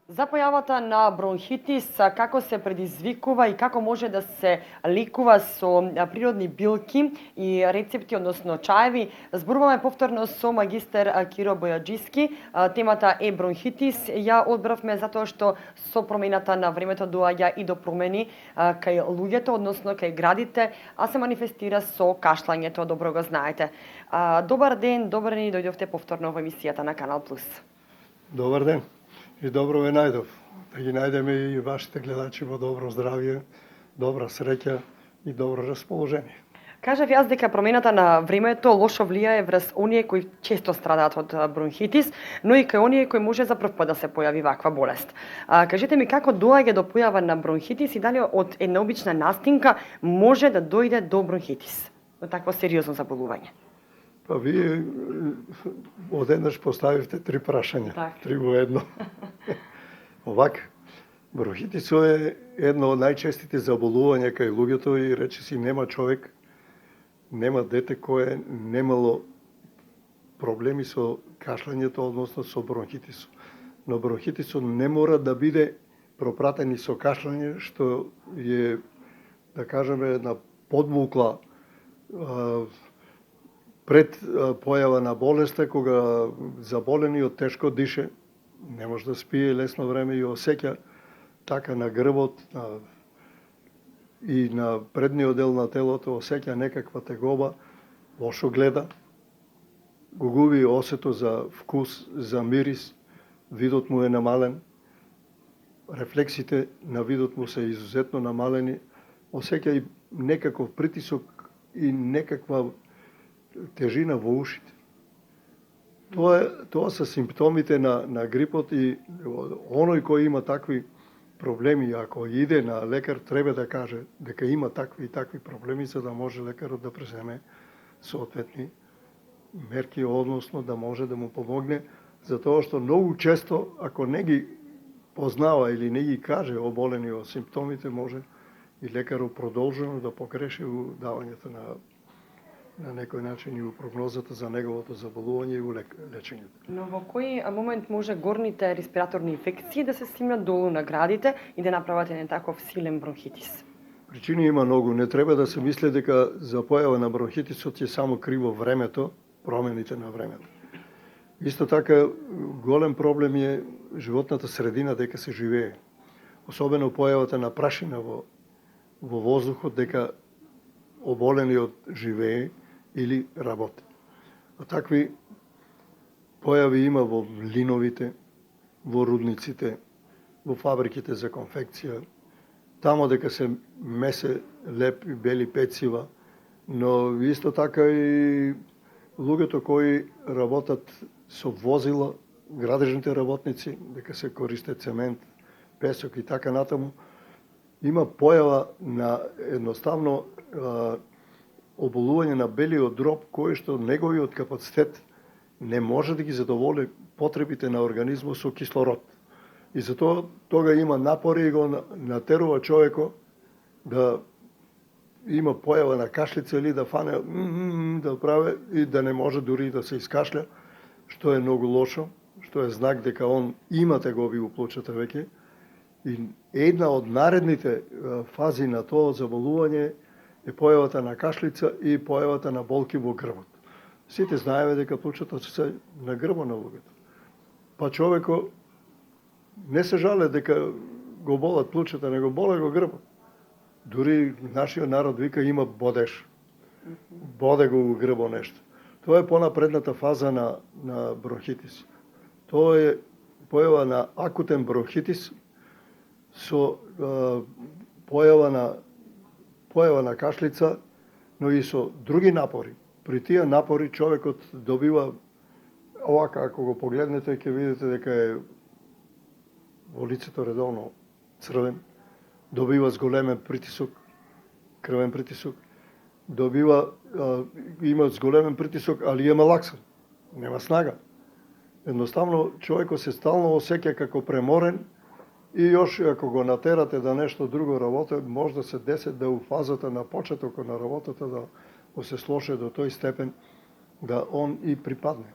За појавата на бронхитис, како се предизвикува и како може да се ликува со природни билки и рецепти, односно чаеви, зборуваме повторно со магистер Киро Бојаджиски. Темата е бронхитис. Ја одбравме затоа што со промената на времето доаѓа и до промени кај луѓето, односно кај градите, а се манифестира со кашлањето, добро го знаете. Добар ден, добро ни дојдовте повторно во емисијата на Канал Плюс. Добар ден и добро ве најдов. Да ги најдеме и вашите гледачи во добро здравје, добра среќа и добро расположение. Кажав јас дека промената на времето лошо влијае врз оние кои често страдаат од бронхитис, но и кај оние кои може за прв пат да се појави ваква болест. Кажете ми како доаѓа до појава на бронхитис и дали од една обична настинка може да дојде до бронхитис, до такво сериозно заболување? Па вие одеднаш поставивте три прашања, три во едно. Овака, бронхитисот е едно од најчестите заболувања кај луѓето и речиси нема човек, нема дете кое немало проблеми со кашлањето, односно со бронхитисот. Но бронхитисот не мора да биде пропратен и со кашлање, што е, да кажеме, една подвукла пред појава на болеста, кога заболениот тешко дише, не може да спие лесно време и осеќа така на грбот и на предниот дел на телото, осеќа некаква тегоба, лошо гледа, го губи осето за вкус, за мирис, видот му е намален, рефлексите на видот му се изузетно намалени, осеќа и некаков притисок и некаква тежина во ушите. Тоа се симптомите на грипот и оној кој има такви проблеми, ако иде на лекар, треба да каже дека има такви и такви проблеми, за да може лекарот да преземе соодветни мерки, односно да може да му помогне, затоа што многу често, ако не ги познава или не ги каже оболениот симптомите, може и лекарот продолжено да погреши у давањето на некој начин и у прогнозата за неговото заболување и у лечењето. Но во кој момент може горните респираторни инфекции да се стигнат долу на градите и да направат еден таков силен бронхитис? Причини има многу. Не треба да се мисли дека за појава на бронхитисот е само криво времето, промените на времето. Исто така, голем проблем е животната средина дека се живее. Особено појавата на прашина во воздухот дека оболениот живее или работи. А такви појави има во линовите, во рудниците, во фабриките за конфекција, тамо дека се месе леп и бели пецива, но исто така и луѓето кои работат со возила, градежните работници, дека се користе цемент, песок и така натаму, има појава на едноставно оболување на белиот дроб, кој што неговиот капацитет не може да ги задоволи потребите на организмот со кислород. И затоа тога има напори и го натерува човеко да има појава на кашлица или да фане да прави и да не може дури да се искашля, што е многу лошо, што е знак дека он има тегоби у плочата веќе. И една од наредните фази на тоа заболување е појавата на кашлица и појавата на болки во грбот. Сите знаеме дека плочата се на грбот на луѓето. Па човеко не се жале дека го болат плочата, него боле го грбот. Дури нашиот народ вика има бодеш. Боде го у грбо нешто. Тоа е понапредната фаза на бронхитис. Тоа е појава на акутен бронхитис со појава на кашлица, но и со други напори. При тие напори човекот добива, овака ако го погледнете, ќе видите дека е во лицето редовно црвен, добива зголемен притисок, крвен притисок, има зголемен притисок, али е малаксан, нема снага. Едноставно човекот се стално осеќа како преморен и још ако го натерате да нешто друго работи, може да се деси да у фазата на почетокот на работата да се слоше до тој степен да он и припадне.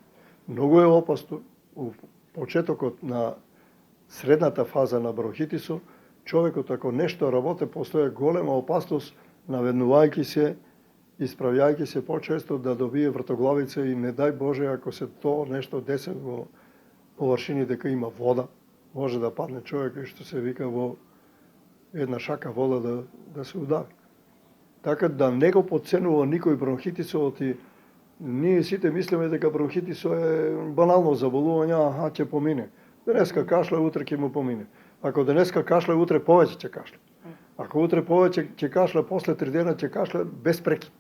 Многу е опасно у почетокот на средната фаза на бронхитисот, човекот ако нешто работи, постоја голема опасност, наведнувајќи се, исправјајќи се почесто да добие вртоглавица и не дај Боже ако се то нешто деси во површини дека има вода, може да падне човек и што се вика во една шака вода да се удави. Така да не го подценува никој бронхитисот и ние сите мислиме дека бронхитисот е банално заболување, ќе помине. Денеска кашля, утре ќе му помине. Ако денеска кашля, утре повеќе ќе кашля. Ако утре повеќе ќе кашля, после 3 дена ќе кашля без прекид.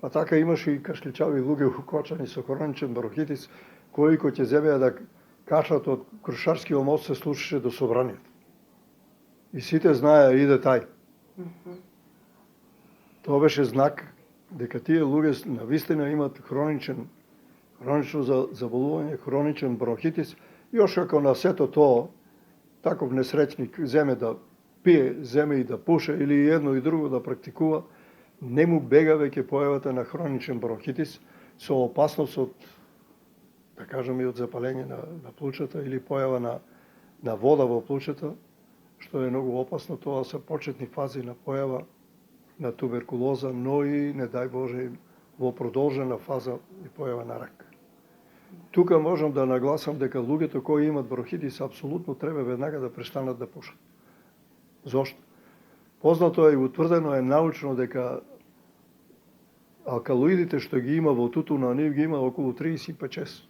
Па така имаше и кашличави луѓе укочани со хроничен бронхитис, кои ќе земеа да кашлат од Крушарскиот мост се слушаше до собранието. И сите знаеа и тај. Тоа беше знак дека тие луѓе навистина имат хронично заболување, хроничен бронхитис, и ош ако на сето тоа таков несреќник земе да пие, земе и да пуше или едно и друго да практикува, не му бега веќе појавата на хроничен бронхитис со опасност од, да кажем, и од запалење на плучата или појава на вода во плучата, што е многу опасно. Тоа се почетни фази на појава на туберкулоза, но и, не дај Боже, во продолжена фаза и појава на рак. Тука можам да нагласам дека луѓето кои имат бронхитис апсолутно треба веднага да престанат да пушат. Зошто? Познато е и утврдено е научно дека алкалоидите што ги има во тутунот, нив ги има околу 35-6.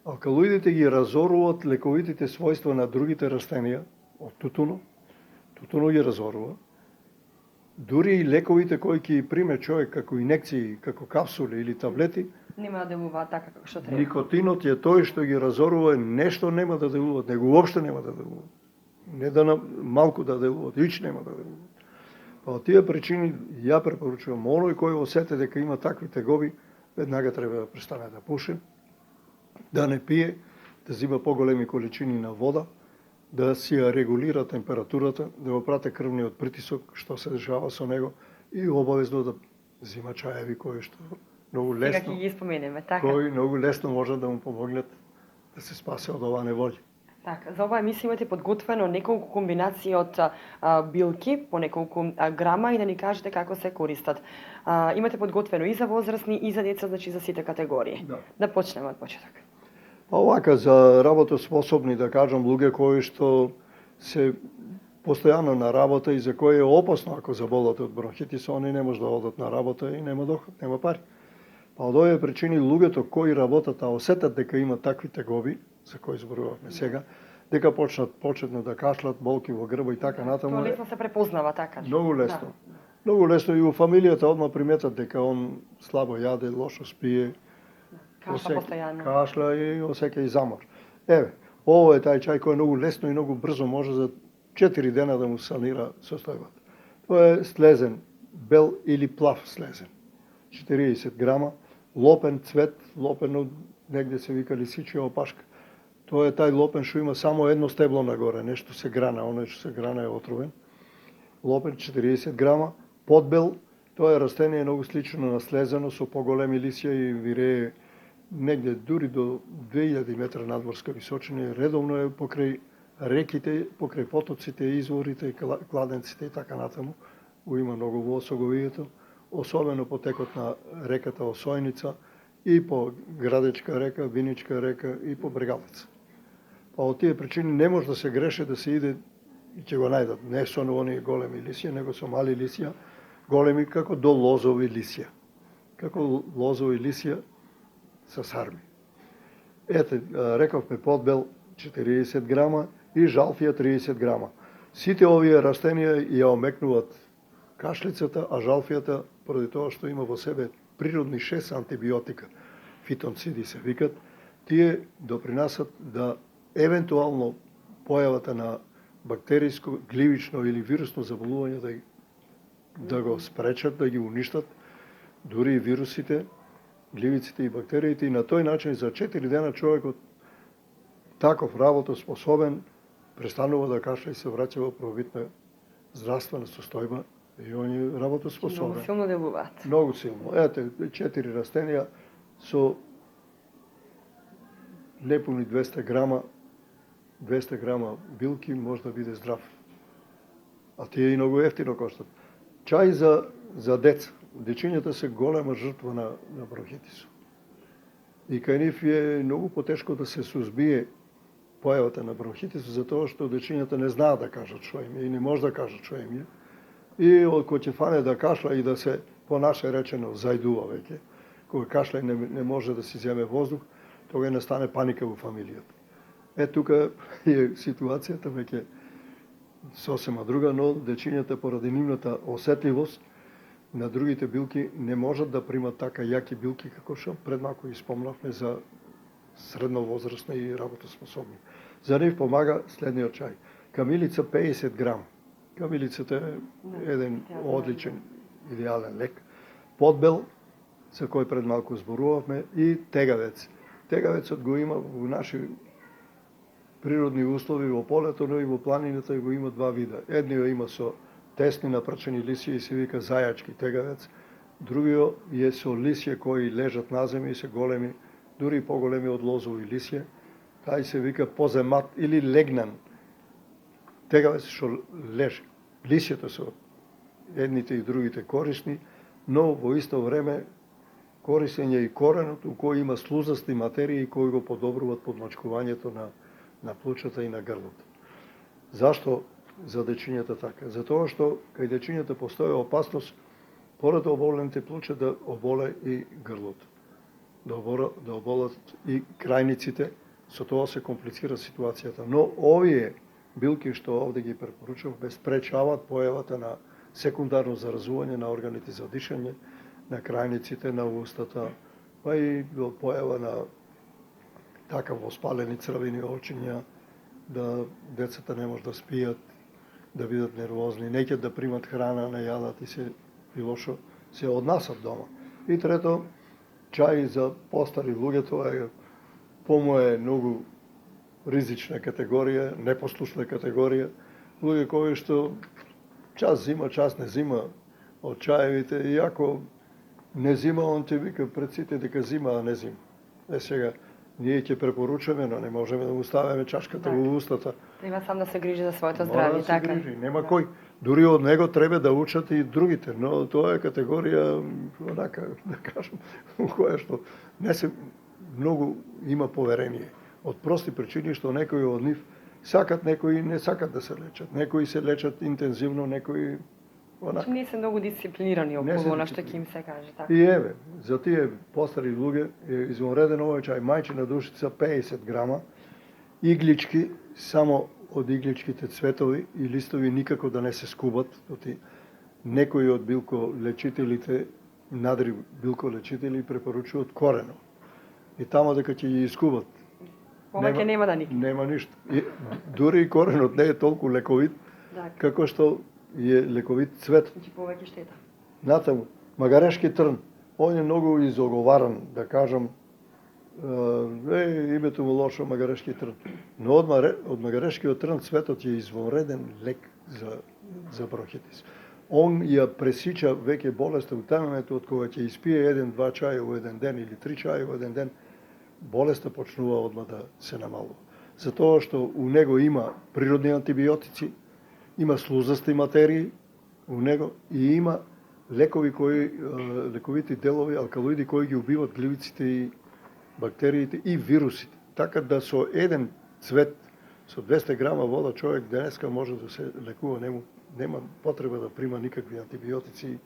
Алкалоидите ги разоруваат лековитите својства на другите растенија од тутунот. Тутунот ги разорува. Дури и лековите кои ќе приме човек како инекции, како капсули или таблети, нема да делуваат така како што треба. Никотинот е тој што ги разорува, нешто нема да делуваат, него уопште нема да делуваат. Не да малку да делуваат, ич нема да делуваат. Па од тие причини ја препорачувам оној кој осети дека има такви тегоби, веднага треба да престане да пуши, да не пие, да зима поголеми количини на вода, да си ја регулира температурата, да го прате крвниот притисок, што се дешава со него, и обавезно да зима чаеви кои што многу лесно, сега ќе ги споменеме, така. кои многу лесно може да му помогнат да се спасе од оваа неволја. Така, за оваа емисија имате подготвено неколку комбинации од билки, по неколку грама, и да ни кажете како се користат. Имате подготвено и за возрастни, и за деца, значи за сите категории. Да почнеме од почеток. Па овака за работоспособни, да кажам, луѓе кои што се постојано на работа и за кои е опасно ако заболат од бронхитис, они не може да одат на работа и нема доход, нема пари. Па од овие причини луѓето кои работат, а осетат дека има такви тегоби, за кои зборувавме сега, дека почнат да кашлат, болки во грба и така натаму. Тоа лесно се препознава, така. Многу лесно. Да. Многу лесно и во фамилијата одма приметат дека он слабо јаде, лошо спие, кашля и осеќа и замор. Еве, ово е тај чај кој многу лесно и многу брзо може за 4 дена да му санира состојбата. Тоа е слезен, бел или плав слезен. 40 грама, лопен цвет, лопен негде се вика лисичја опашка. Тоа е тај лопен што има само едно стебло нагоре, нешто се грана, оној што се грана е отровен. Лопен 40 грама, подбел, тоа е растение многу слично на слезено со поголеми лисја и вирее негде дури до 2000 метра надморска височина, редовно е покрај реките, покрај потоците, изворите, кладенците и така натаму. Има многу во Осоговијето, особено по текот на реката Осојница и по Градечка река, Виничка река и по Брегалец. Па од тие причини не може да се греше да се иде и ќе го најдат не со оние големи лисија, него со мали лисија, големи како до лозови лисија. Како лозови лисија со сарми. Ете, рековме подбел 40 грама и жалфија 30 грама. Сите овие растенија ја омекнуваат кашлицата, а жалфијата, поради тоа што има во себе природни 6 антибиотика, фитонциди се викат, тие допринасат да евентуално појавата на бактериско, гливично или вирусно заболување да го спречат, да ги уништат, дури и вирусите, гливиците и бактериите, и на тој начин за 4 дена човекот таков работоспособен престанува да кашля и се враќа во правобитна здравствена состојба и он е работоспособен. Многу силно делуваат. Многу силно. Ете, 4 растенија со непуни 200 грама 200 грама билки може да биде здрав. А тие и многу ефтино коштат. Чај за деца. Дечињата се голема жртва на бронхитисот. И кај нив е многу потешко да се сузбие појавата на бронхитис, затоа што дечињата не знаат да кажат што им е и не може да кажат што им е. И кога ќе фане да кашла и да се, по наше речено, зајдува веќе, кога кашла и не може да си земе воздух, тога настане паника во фамилијата. Тука е ситуацијата веќе сосема друга, но дечињата поради нивната осетливост на другите билки не можат да примат така јаки билки како што пред малку испомнавме за средновозрастни и работоспособни. За нив помага следниот чај. Камилица 50 грам. Камилицата е еден одличен, идеален лек. Подбел, за кој пред малку зборувавме, и тегавец. Тегавецот го има во наши природни услови во полето, но и во планината го има два вида. Едниот има со тесни напрчени лисија и се вика зајачки тегавец. Другиот е со лисија кои лежат на земја и се големи, дури и поголеми од лозови лисија. Тај се вика поземат или легнан тегавец што лежи. Лисјата со едните и другите корисни, но во исто време корисен е и коренот у кој има слузасти материи кои го подобруваат подмачкувањето на плучата и на грлото. Зашто за дечињата така? Затоа што кај дечињата постои опасност поред оболените плуча да оболе и грлото. Да оболат и крајниците, со тоа се комплицира ситуацијата. Но овие билки што овде ги препоручувам спречаваат појавата на секундарно заразување на органите за дишање, на крајниците, на устата, па и до појава на така воспалени црвени очиња, да децата не може да спијат, да бидат нервозни, неќе да примат храна, не јадат и се лошо се однасат дома. И трето, чај за постари луѓе, тоа е по моје многу ризична категорија, непослушна категорија, луѓе кои што час зима, час не зима од чаевите, иако не зима, он ти вика пред сите дека зима, а не зима. Сега, ние ќе препоручаме, но не можеме да му ставиме чашката во устата. Треба сам да се грижи за своето Мора здравје, да се така. грижи, нема кој. Дури од него треба да учат и другите, но тоа е категорија, онака, да кажем, која што не се многу има поверение. Од прости причини што некои од нив сакат, некои не сакат да се лечат. Некои се лечат интензивно, некои Значи не се многу дисциплинирани околу она што ќе им се каже, така. И еве, за тие постари луѓе е извонреден овој чај, мајчина душица 50 грама, иглички, само од игличките цветови и листови никако да не се скубат, оти некои од билколечителите, надри билколечители препоручуваат корено. И тамо дека ќе ги искубат. Повеќе нема да никако. Нема ништо. И, дури и коренот не е толку лековит, како што е лековит цвет. Значи повеќе штета. Натаму, магарешки трн, он е многу изоговаран, да кажам, името му лошо магарешки трн. Но од магарешкиот трн цветот е извонреден лек за бронхитис. Он ја пресича веќе болеста у тамемето од кога ќе испие 1-2 чаја во еден ден или 3 чаја во еден ден, болеста почнува одма да се намалува. Затоа што у него има природни антибиотици, има слузасти материи у него и има лековити делови, алкалоиди кои ги убиват гливиците и бактериите и вирусите. Така да со еден цвет, со 200 грама вода човек денеска може да се лекува, нема потреба да прима никакви антибиотици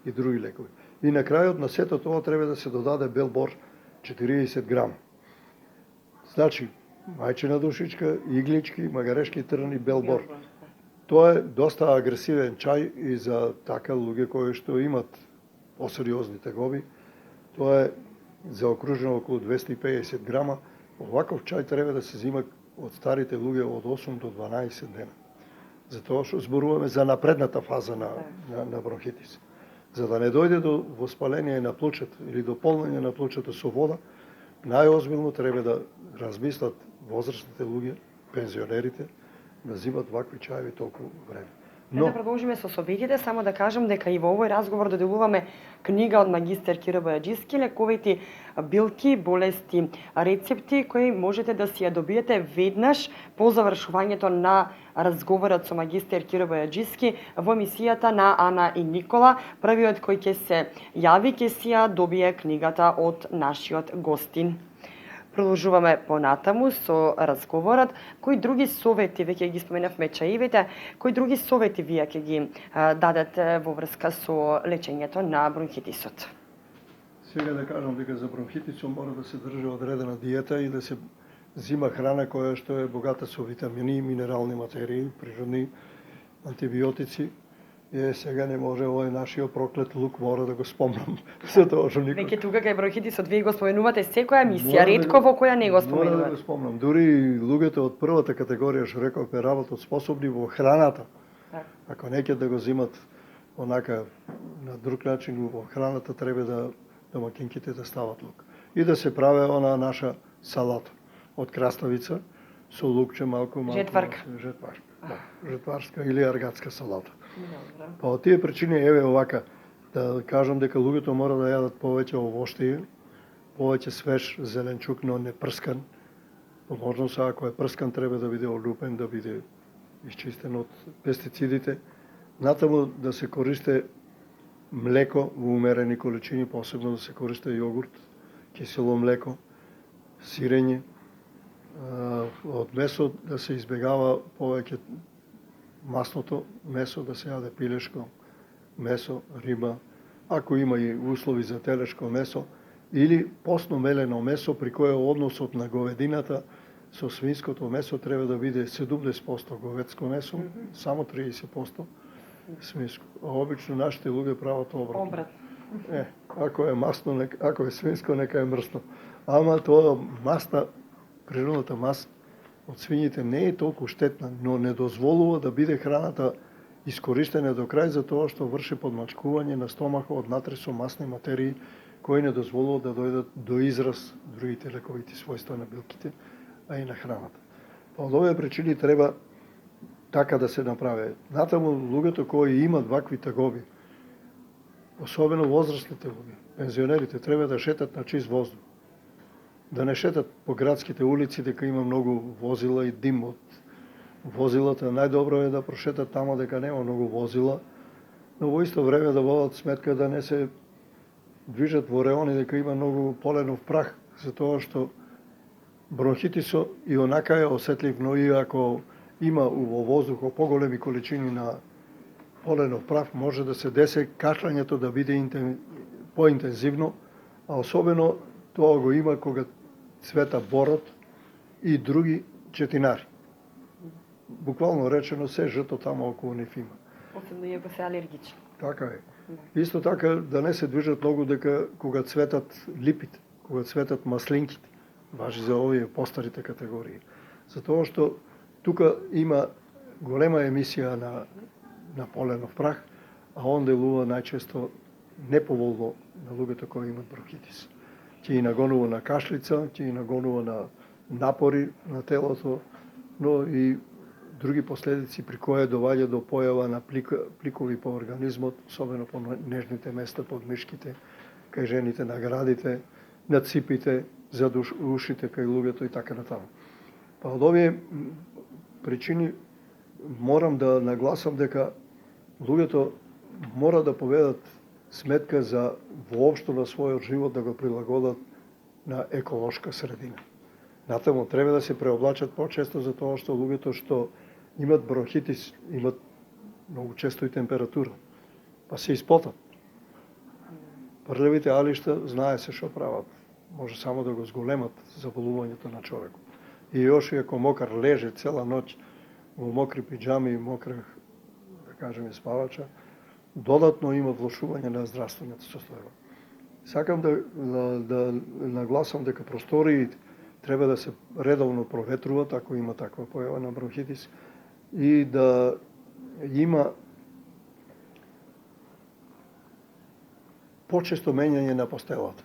и други лекови. И на крајот на сето тоа треба да се додаде белбор 40 грама. Значи, мајчина душичка, иглички, магарешки трн и белбор. Тоа е доста агресивен чај и за така луѓе кои што имат посериозни тегоби. Тоа е заокружено околу 250 грама. Оваков чај треба да се зима од старите луѓе од 8 до 12 дена. Затоа што зборуваме за напредната фаза на бронхитис. За да не дојде до воспаление на плучето или до полнење на плучето со вода, најозбилно треба да размислат возрастните луѓе, пензионерите, да зимат вакви чаеви толку време. Да продолжиме со советите, само да кажам дека и во овој разговор доделуваме книга од магистер Киро Бојаджиски, лековити билки, болести, рецепти кои можете да си ја добиете веднаш по завршувањето на разговорот со магистер Киро Бојаджиски во емисијата на Ана и Никола. Првиот кој ќе се јави ќе си ја добие книгата од нашиот гостин. Продолжуваме понатаму со разговорот. Кои други совети, веќе ги споменавме чаивите, кои други совети вие ќе ги дадете во врска со лечењето на бронхитисот? Сега да кажам дека за бронхитисот мора да се држи одредена диета и да се зима храна која што е богата со витамини, минерални материи, природни антибиотици. Сега не може овој нашиот проклет лук, мора да го спомнам. За тоа што никој... Веќе тука кај бронхитисот вие го споменувате секоја емисија, ретко во која не го споменувате. Мора да го спомнам. Дури луѓето од првата категорија што рековме работат способни во храната. Так. Ако не ќе да го зимат онака на друг начин во храната, треба да домакинките да стават лук. И да се прави она наша салата од краставица со лукче малку. Жетварка. Жетварка. Да, жетварска или аргатска салата. Добро. Па од тие причини еве овака да кажам дека луѓето мора да јадат повеќе овоштие, повеќе свеж зеленчук, но не прскан. По можност ако е прскан треба да биде олупен, да биде исчистен од пестицидите. Натаму да се користи млеко во умерени количини, посебно да се користи јогурт, кисело млеко, сирење. Од месо да се избегава повеќе масното месо, да се јаде пилешко месо, риба, ако има и услови за телешко месо, или постно мелено месо, при кое односот на говедината со свинското месо треба да биде 70% говедско месо, само 30% свинско. А обично нашите луѓе прават обрат. Ако е масно, ако е свинско, нека е мрсно. Ама тоа масна, природната маса од свињите не е толку штетна, но не дозволува да биде храната искористена до крај, за тоа што врши подмачкување на стомахот однатре со масни материи кои не дозволува да дојдат до израз другите лековити својства на билките, а и на храната. Па од овие причини треба така да се направи. Натаму луѓето кои имат вакви тагоби, особено возрастните луѓе, пензионерите, треба да шетат на чист воздух. Да не шетат по градските улици дека има многу возила и дим од возилата. Најдобро е да прошетат тамо дека нема многу возила, но во исто време да водат сметка да не се движат во реони дека има многу поленов прах, затоа што бронхитисот и онака е осетлив, но и ако има во воздухот поголеми количини на поленов прах, може да се десе кашлањето да биде поинтензивно, а особено тоа го има кога цвета борот и други четинари. Буквално речено се жито тамо околу нив има. Особено и ако се алергични. Така е. Исто така да не се движат многу дека кога цветат липите, кога цветат маслинките, важи за овие постарите категории. Затоа што тука има голема емисија на поленов прах, а он делува најчесто неповолно на луѓето кои имат бронхитис. Ќе и нагонува на кашлица, ќе и нагонува на напори на телото, но и други последици при кои доваѓа до појава на пликови по организмот, особено по нежните места, под мишките, кај жените на градите, на ципите, за ушите кај луѓето и така натаму. Па од овие причини морам да нагласам дека луѓето мора да поведат сметка за воопшто на својот живот да го прилагодат на еколошка средина. Натаму треба да се преоблачат почесто за тоа што луѓето што имат бронхитис имат многу често и температура, па се испотат. Прљавите алишта знае се што прават. Може само да го зголемат заболувањето на човекот. И још и ако мокар леже цела ноќ во мокри пиџами и мокра, да кажеме, спавача, додатно има влошување на здравственото состојба. Сакам да нагласам дека просториите треба да се редовно проветруват ако има таква појава на бронхитис и да има почесто менјање на постелата.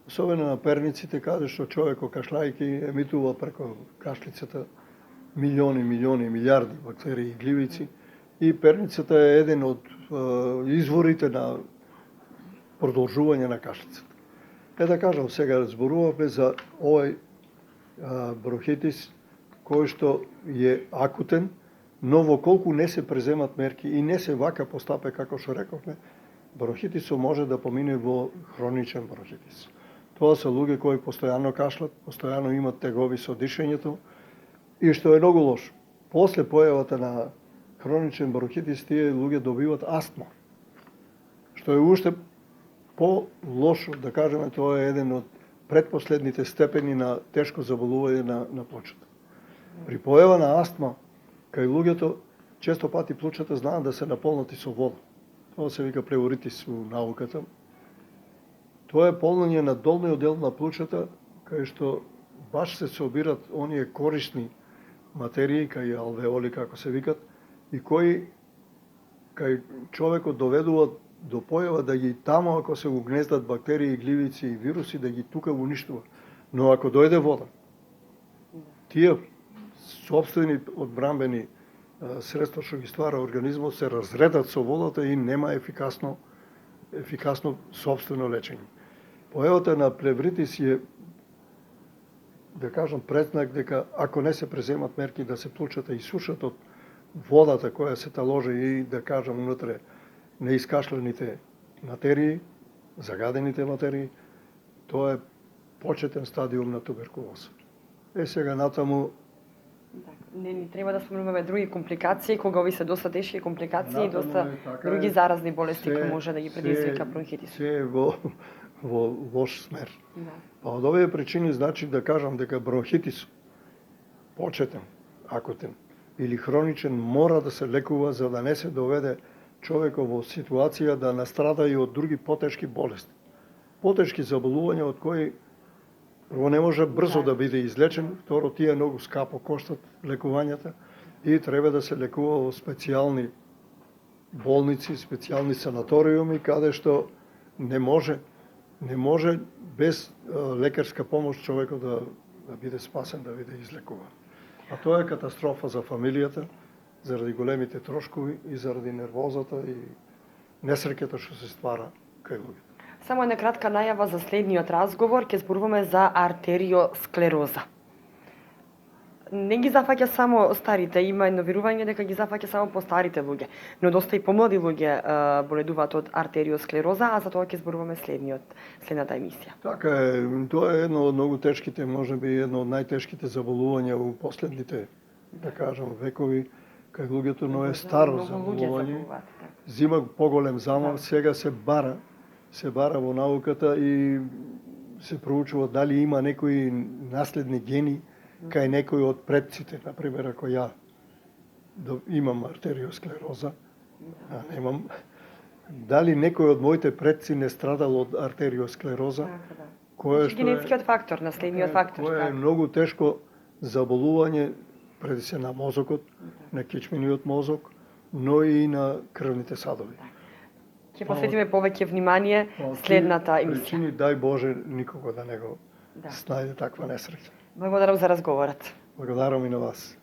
Особено на перниците, каде што човекот кашлајки емитува преко кашлицата милиони, милиарди бактерии и гливици и перницата е еден од изворите на продолжување на кашлицата. Да кажам, сега зборуваме за овој бронхитис кој што е акутен, но во колку не се преземат мерки и не се вака постапе како што рековме, бронхитисот може да помине во хроничен бронхитис. Тоа се луѓе кои постојано кашлат, постојано имат тегови со дишењето и што е многу лошо. После појавата на хроничен бронхитис тие луѓе добиваат астма. Што е уште по-лошо, да кажеме, тоа е еден од предпоследните степени на тешко заболување на плочата. При појава на астма, кај луѓето, често пати плочата знаат да се наполнати со вода. Тоа се вика плеуритис у науката. Тоа е полнење на долниот дел на плочата, кај што баш се собират оние корисни материи, кај алвеоли, како се викат, и кои кај човекот доведуваат до појава да ги таму, ако се угнездат бактерии, гливици и вируси, да ги тука уништува. Но ако дојде вода, тие собствени одбранбени средства што ги ствара организмот се разредат со водата и нема ефикасно собствено лечење. Појавата на плевритис е, да кажам, предзнак дека ако не се преземат мерки да се плочата исушат од водата која се таложи и, да кажам, унутре неискашлените материи, загадените материи, тоа е почетен стадиум на туберкулоза. Сега натаму Не ни треба да спомнуваме други компликации, кога ови се доста тешки компликации и доста други заразни болести кои може да ги предизвика бронхитис. Се е во лош смер. Да. Па од овие причини, значи, да кажам дека бронхитис почетен, акутен или хроничен мора да се лекува за да не се доведе човекот во ситуација да настрада и од други потешки болести. Потешки заболувања од кои прво не може брзо да биде излечен, второ тие многу скапо коштат лекувањата и треба да се лекува во специјални болници, специјални санаториуми каде што не може без лекарска помош човекот да биде спасен, да биде излекуван. А тоа е катастрофа за фамилијата, заради големите трошкови и заради нервозата и несреќата што се ствара кај луѓето. Само една кратка најава за следниот разговор, ќе зборуваме за артериосклероза. Не ги зафаќа само старите, има едно верување дека ги зафаќа само постарите луѓе, но доста и помлади луѓе боледуваат од артериосклероза, а за тоа ќе зборуваме следната емисија. Така е, тоа е едно од многу тешките, можеби едно од најтешките заболувања во последните, да кажам, векови кај луѓето, но е старо заболување. Зима поголем замав, сега се бара во науката и се проучува дали има некои наследни гени кај некој од предците, например, ако ја имам артериосклероза, а немам, дали некој од моите предци не страдал од артериосклероза, кој е генетскиот фактор, наследниот фактор. Кој е многу тешко заболување преди се на мозокот, на кичмениот мозок, но и на крвните садови. Ќе посветиме повеќе внимание следната емисија. Причини, дај Боже, никого да не го снајде таква несреќа. Благодарам за разговорот. Благодарам и на вас.